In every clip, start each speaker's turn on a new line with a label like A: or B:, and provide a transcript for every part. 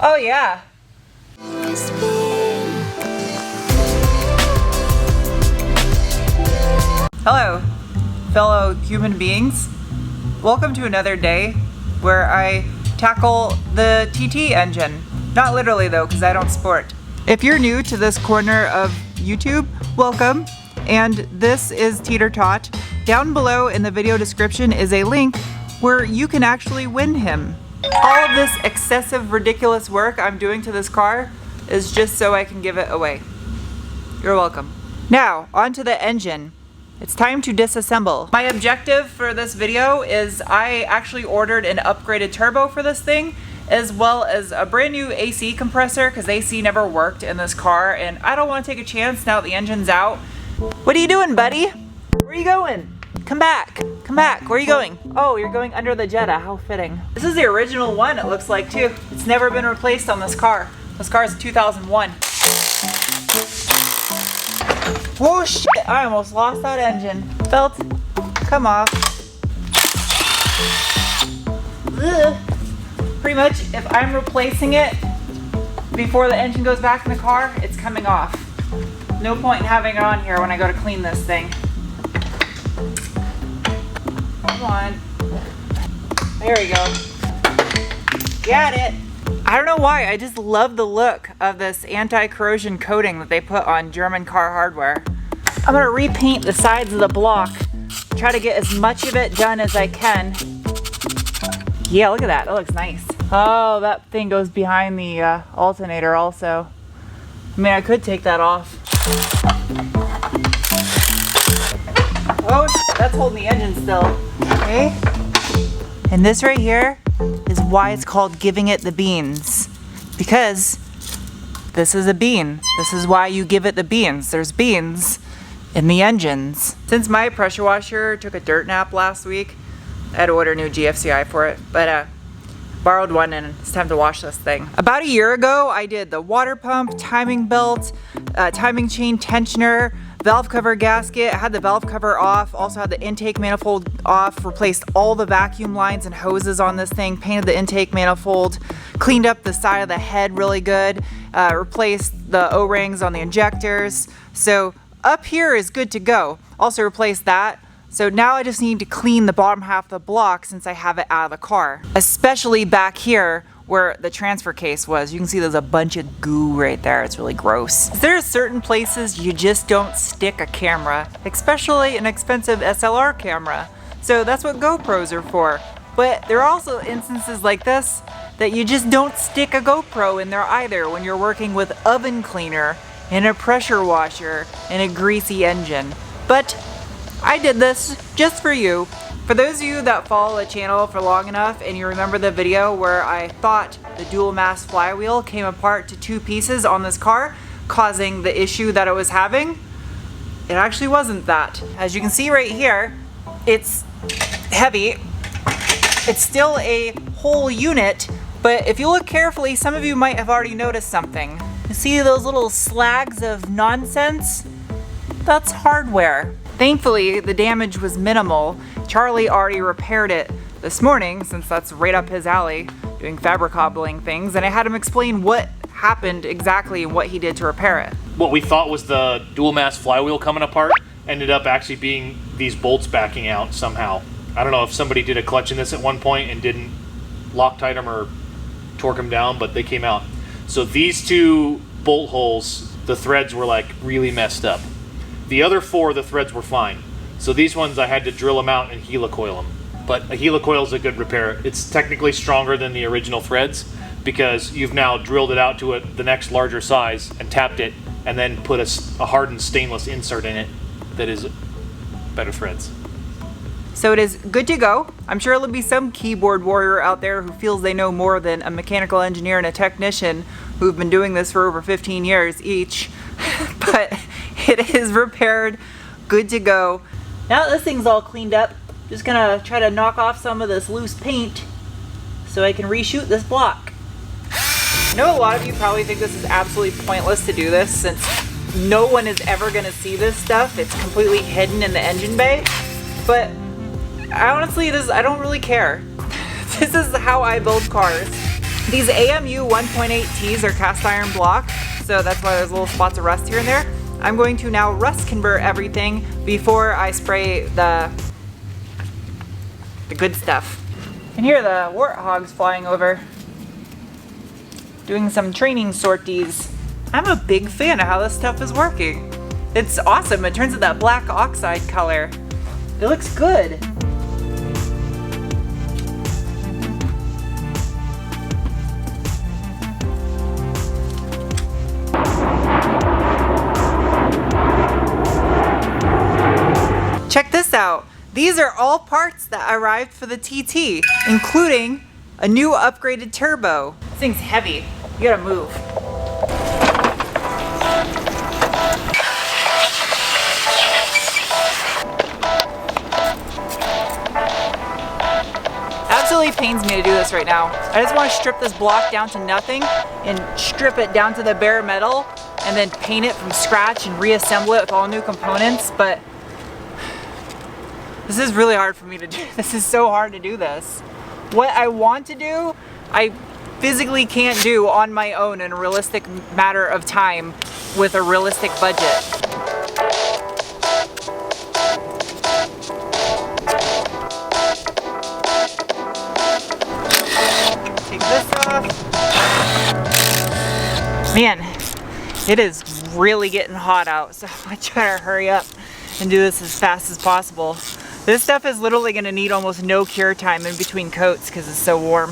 A: Oh yeah. Hello, fellow human beings. Welcome to another day where I tackle the TT engine. Not literally though, because I don't sport. If you're new to this corner of YouTube, welcome. And this is TeeTer ToT. Down below in the video description is a link where you can actually win him. All of this excessive, ridiculous work I'm doing to this car is just so I can give it away. You're welcome. Now, onto the engine. It's time to disassemble. My objective for this video is I actually ordered an upgraded turbo for this thing, as well as a brand new AC compressor, because AC never worked in this car, and I don't want to take a chance now that the engine's out. What are you doing, buddy? Where are you going? Come back. Come back. Where are you going? Oh, you're going under the Jetta. How fitting. This is the original one, it looks like, too. It's never been replaced on this car. This car is 2001. Whoa, shit. I almost lost that engine. Belt, come off. Ugh. Pretty much, if I'm replacing it before the engine goes back in the car, it's coming off. No point in having it on here when I go to clean this thing. Come on. There we go. Got it. I don't know why, I just love the look of this anti-corrosion coating that they put on German car hardware. I'm gonna repaint the sides of the block, try to get as much of it done as I can. Yeah, look at that, that looks nice. Oh, that thing goes behind the alternator also. I mean, I could take that off. Oh, that's holding the engine still. Okay. And this right here is why it's called giving it the beans. Because this is a bean. This is why you give it the beans. There's beans in the engines. Since my pressure washer took a dirt nap last week, I had to order a new GFCI for it, but borrowed one and it's time to wash this thing. About a year ago, I did the water pump, timing belt, timing chain tensioner, valve cover gasket. I had the valve cover off, also had the intake manifold off, replaced all the vacuum lines and hoses on this thing, painted the intake manifold, cleaned up the side of the head really good, replaced the O-rings on the injectors. So up here is good to go. Also replaced that. So now I just need to clean the bottom half of the block since I have it out of the car. Especially back here where the transfer case was. You can see there's a bunch of goo right there. It's really gross. There are certain places you just don't stick a camera, especially an expensive SLR camera. So that's what GoPros are for. But there are also instances like this that you just don't stick a GoPro in there either when you're working with oven cleaner and a pressure washer and a greasy engine. But I did this just for you. For those of you that follow the channel for long enough and you remember the video where I thought the dual mass flywheel came apart to two pieces on this car, causing the issue that it was having, it actually wasn't that. As you can see right here, it's heavy. It's still a whole unit, but if you look carefully, some of you might have already noticed something. You see those little slags of nonsense? That's hardware. Thankfully, the damage was minimal. Charlie already repaired it this morning, since that's right up his alley, doing fabric hobbling things, and I had him explain what happened exactly and what he did to repair it.
B: What we thought was the dual mass flywheel coming apart ended up actually being these bolts backing out somehow. I don't know if somebody did a clutch in this at one point and didn't Loctite them or torque them down, but they came out. So these two bolt holes, the threads were like really messed up. The other four, the threads were fine. So these ones I had to drill them out and helicoil them. But a helicoil is a good repair. It's technically stronger than the original threads because you've now drilled it out to the next larger size and tapped it and then put a hardened stainless insert in it that is better threads.
A: So it is good to go. I'm sure there'll be some keyboard warrior out there who feels they know more than a mechanical engineer and a technician who've been doing this for over 15 years each. But it is repaired, good to go. Now that this thing's all cleaned up, just gonna try to knock off some of this loose paint so I can reshoot this block. I know a lot of you probably think this is absolutely pointless to do this since no one is ever gonna see this stuff. It's completely hidden in the engine bay, but I honestly, I don't really care. This is how I build cars. These AMU 1.8Ts are cast iron block, so that's why there's little spots of rust here and there. I'm going to now rust convert everything before I spray the good stuff. You can hear the warthogs flying over, doing some training sorties. I'm a big fan of how this stuff is working. It's awesome. It turns out that black oxide color. It looks good. Check this out. These are all parts that arrived for the TT, including a new upgraded turbo. This thing's heavy. You gotta move. Absolutely pains me to do this right now. I just want to strip this block down to nothing and strip it down to the bare metal and then paint it from scratch and reassemble it with all new components, but this is really hard for me to do. This is so hard to do this. What I want to do, I physically can't do on my own in a realistic matter of time with a realistic budget. Take this off. Man, it is really getting hot out, so I try to hurry up and do this as fast as possible. This stuff is literally going to need almost no cure time in between coats because it's so warm.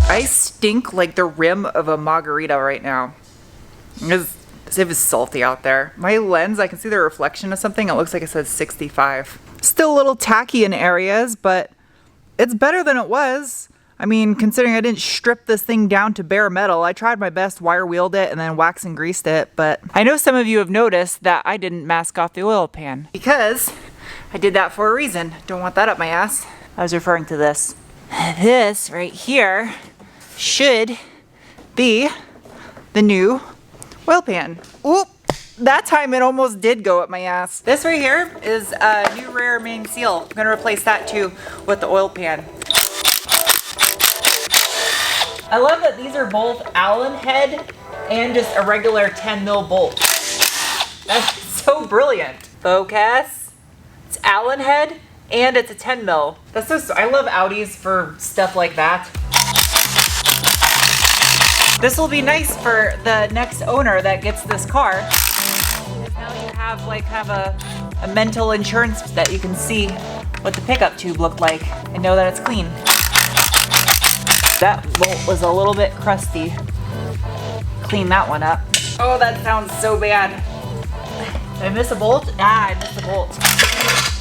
A: I stink like the rim of a margarita right now. It was salty out there. My lens, I can see the reflection of something. It looks like it says 65. Still a little tacky in areas, but it's better than it was. I mean, considering I didn't strip this thing down to bare metal, I tried my best, wire wheeled it, and then wax and greased it. But I know some of you have noticed that I didn't mask off the oil pan because I did that for a reason. Don't want that up my ass. I was referring to this. This right here should be the new oil pan. Oop, that time it almost did go up my ass. This right here is a new rear main seal. I'm gonna replace that too with the oil pan. I love that these are both Allen head and just a regular 10 mil bolt. That's so brilliant. Focus. It's Allen head and it's a 10 mil. That's so, I love Audis for stuff like that. This will be nice for the next owner that gets this car. Because now you have like kind of a mental insurance that you can see what the pickup tube looked like and know that it's clean. That bolt was a little bit crusty. Clean that one up. Oh, that sounds so bad. Did I miss a bolt? Ah, I missed a bolt.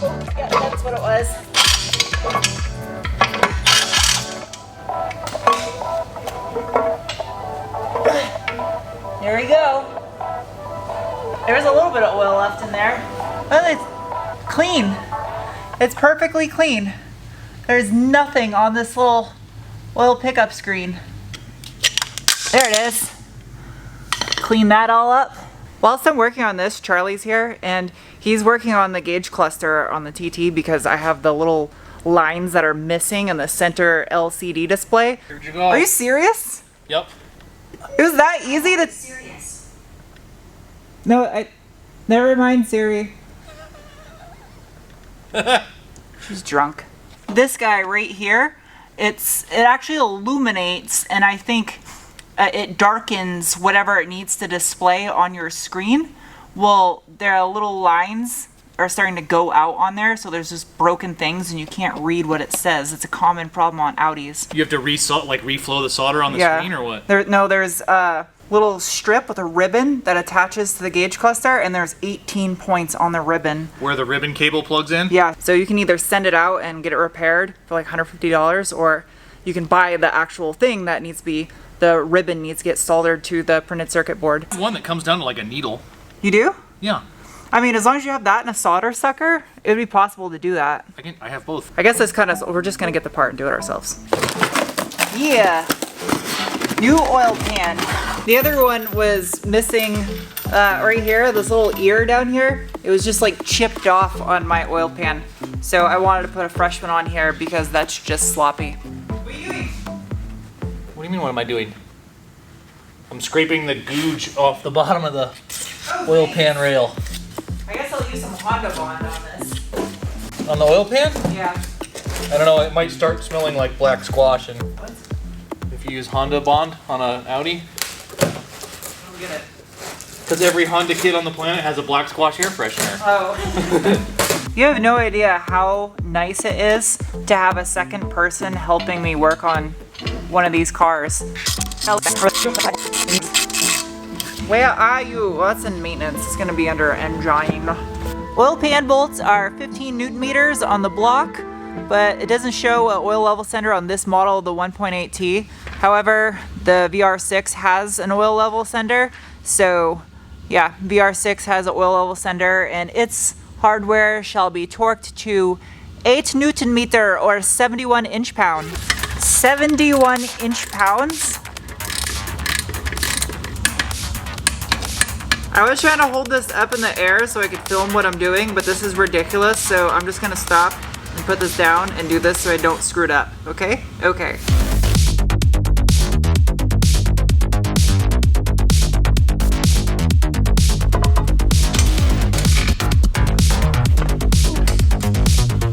A: Oh, yeah, that's what it was. There we go. There's a little bit of oil left in there. Oh, it's clean. It's perfectly clean. There's nothing on this little oil pickup screen. There it is. Clean that all up. Whilst I'm working on this, Charlie's here and he's working on the gauge cluster on the TT because I have the little lines that are missing in the center LCD display.
B: Here you go.
A: Are you serious?
B: Yep.
A: It was that easy to... Serious. No, never mind, Siri. She's drunk. This guy right here, it actually illuminates and I think it darkens whatever it needs to display on your screen. Well, there are little lines are starting to go out on there, so there's just broken things and you can't read what it says. It's a common problem on Audis.
B: You have to reflow the solder on the screen or what?
A: There's a little strip with a ribbon that attaches to the gauge cluster and there's 18 points on the ribbon.
B: Where the ribbon cable plugs in?
A: Yeah, so you can either send it out and get it repaired for like $150 or you can buy the actual thing that needs to be, the ribbon needs to get soldered to the printed circuit board.
B: One that comes down to like a needle.
A: You do?
B: Yeah.
A: I mean, as long as you have that and a solder sucker, it would be possible to do that.
B: I have both.
A: I guess that's kind of, we're just gonna get the part and do it ourselves. Yeah. New oil pan. The other one was missing right here, this little ear down here. It was just like chipped off on my oil pan. So I wanted to put a fresh one on here because that's just sloppy. What are you doing?
B: What do you mean, what am I doing? I'm scraping the googe off the bottom of the oil pan rail.
A: I guess I'll use some Honda Bond on this.
B: On the oil pan?
A: Yeah.
B: I don't know, it might start smelling like black squash and
A: What?
B: if you use Honda Bond on an Audi.
A: I don't get it.
B: Because every Honda kid on the planet has a black squash air freshener.
A: Oh. You have no idea how nice it is to have a second person helping me work on one of these cars. Where are you? Well, that's in maintenance. It's gonna be under engine. Oil pan bolts are 15 Newton meters on the block, but it doesn't show an oil level sender on this model, the 1.8T. However, the VR6 has an oil level sender. So yeah, VR6 has an oil level sender and its hardware shall be torqued to 8 Newton meter or 71 inch pound. 71 inch pounds? I was trying to hold this up in the air so I could film what I'm doing, but this is ridiculous, so I'm just gonna stop and put this down and do this so I don't screw it up, okay? Okay.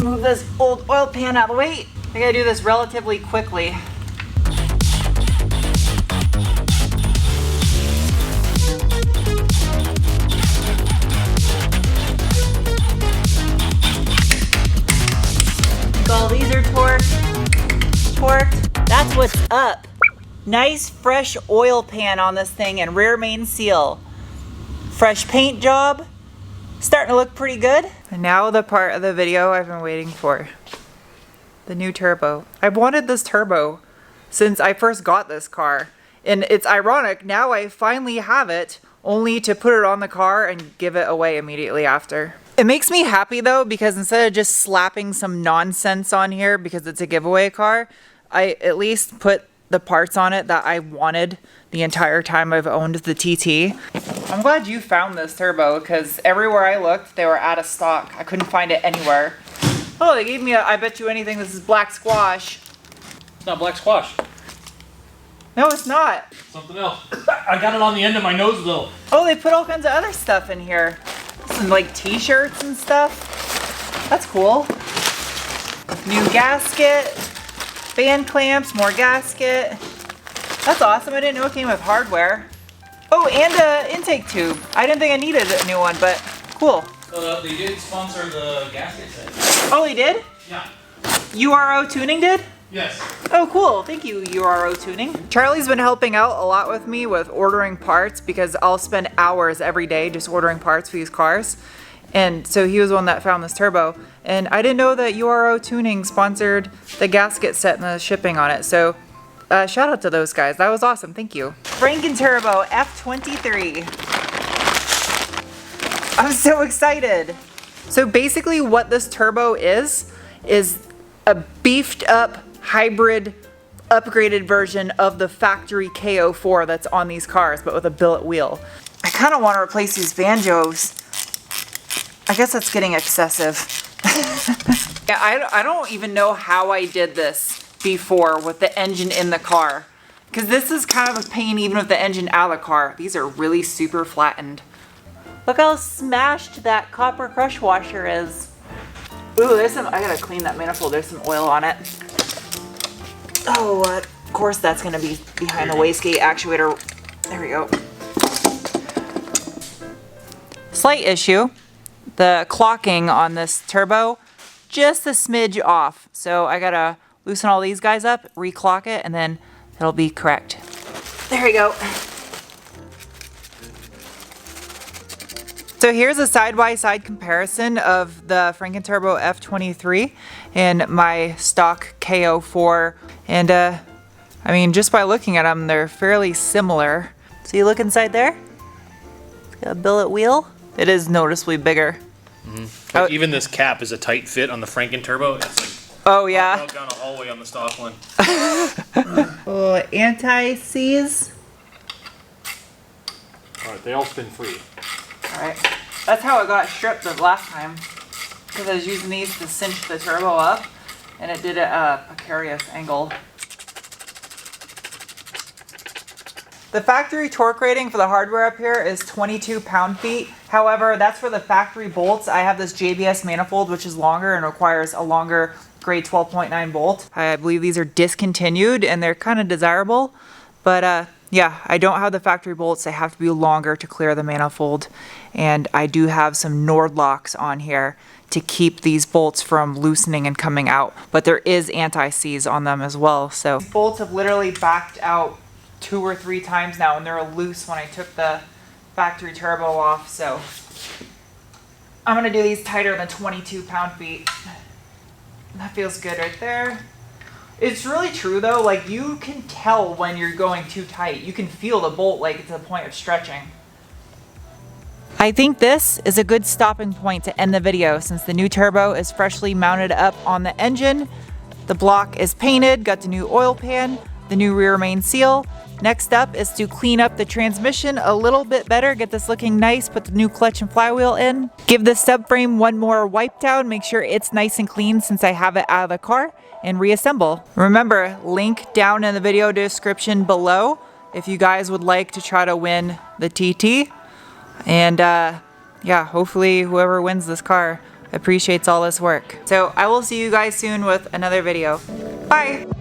A: Move this old oil pan out of the way. I gotta do this relatively quickly. All these are torqued. That's what's up. Nice fresh oil pan on this thing and rear main seal. Fresh paint job. Starting to look pretty good. And now the part of the video I've been waiting for. The new turbo. I've wanted this turbo since I first got this car. And it's ironic, now I finally have it, only to put it on the car and give it away immediately after. It makes me happy though, because instead of just slapping some nonsense on here because it's a giveaway car, I at least put the parts on it that I wanted the entire time I've owned the TT. I'm glad you found this turbo because everywhere I looked, they were out of stock. I couldn't find it anywhere. Oh, they gave me a, I bet you anything this is black squash.
B: It's not black squash.
A: No, it's not.
B: Something else. I got it on the end of my nose though.
A: Oh, they put all kinds of other stuff in here. Some like t-shirts and stuff. That's cool. New gasket, band clamps, more gasket. That's awesome. I didn't know it came with hardware. Oh, and an intake tube. I didn't think I needed a new one, but cool.
B: They did sponsor the gasket set.
A: Oh, they did?
B: Yeah.
A: URO Tuning did?
B: Yes.
A: Oh, cool. Thank you, URO Tuning. Charlie's been helping out a lot with me with ordering parts because I'll spend hours every day just ordering parts for these cars. And so he was the one that found this turbo. And I didn't know that URO Tuning sponsored the gasket set and the shipping on it. So shout out to those guys. That was awesome. Thank you. Franken Turbo F23. I'm so excited. So basically what this turbo is a beefed up hybrid upgraded version of the factory KO4 that's on these cars, but with a billet wheel. I kind of want to replace these Banjos. I guess that's getting excessive. Yeah, I don't even know how I did this before with the engine in the car. Because this is kind of a pain even with the engine out of the car. These are really super flattened. Look how smashed that copper crush washer is. Ooh, there's some, I gotta clean that manifold. There's some oil on it. Oh, of course that's gonna be behind the wastegate actuator. There we go. Slight issue. The clocking on this turbo, just a smidge off. So I gotta loosen all these guys up, reclock it, and then it'll be correct. There we go. So here's a side-by-side comparison of the Franken Turbo F23 and my stock KO4. And I mean, just by looking at them, they're fairly similar. So you look inside there, it's got a billet wheel. It is noticeably bigger.
B: Mm-hmm. Like even this cap is a tight fit on the Franken Turbo. It's like
A: Oh yeah.
B: I'll go down a hallway on the stock one.
A: Oh, anti-seize.
B: Alright, they all spin free.
A: Alright. That's how it got stripped the last time. Because I was using these to cinch the turbo up. And it did a precarious angle. The factory torque rating for the hardware up here is 22 pound-feet. However, that's for the factory bolts. I have this JBS manifold, which is longer and requires a longer grade 12.9 bolt. I believe these are discontinued and they're kind of desirable. But yeah, I don't have the factory bolts. They have to be longer to clear the manifold. And I do have some Nord locks on here to keep these bolts from loosening and coming out. But there is anti-seize on them as well. So these bolts have literally backed out 2 or 3 times now, and they're loose when I took the factory turbo off. So I'm gonna do these tighter than 22 pound-feet. That feels good right there. It's really true though, like you can tell when you're going too tight. You can feel the bolt like it's to the point of stretching. I think this is a good stopping point to end the video since the new turbo is freshly mounted up on the engine. The block is painted, got the new oil pan, the new rear main seal. Next up is to clean up the transmission a little bit better, get this looking nice, put the new clutch and flywheel in. Give the subframe one more wipe down, make sure it's nice and clean since I have it out of the car, and reassemble. Remember, link down in the video description below if you guys would like to try to win the TT. And yeah, hopefully whoever wins this car appreciates all this work. So I will see you guys soon with another video. Bye!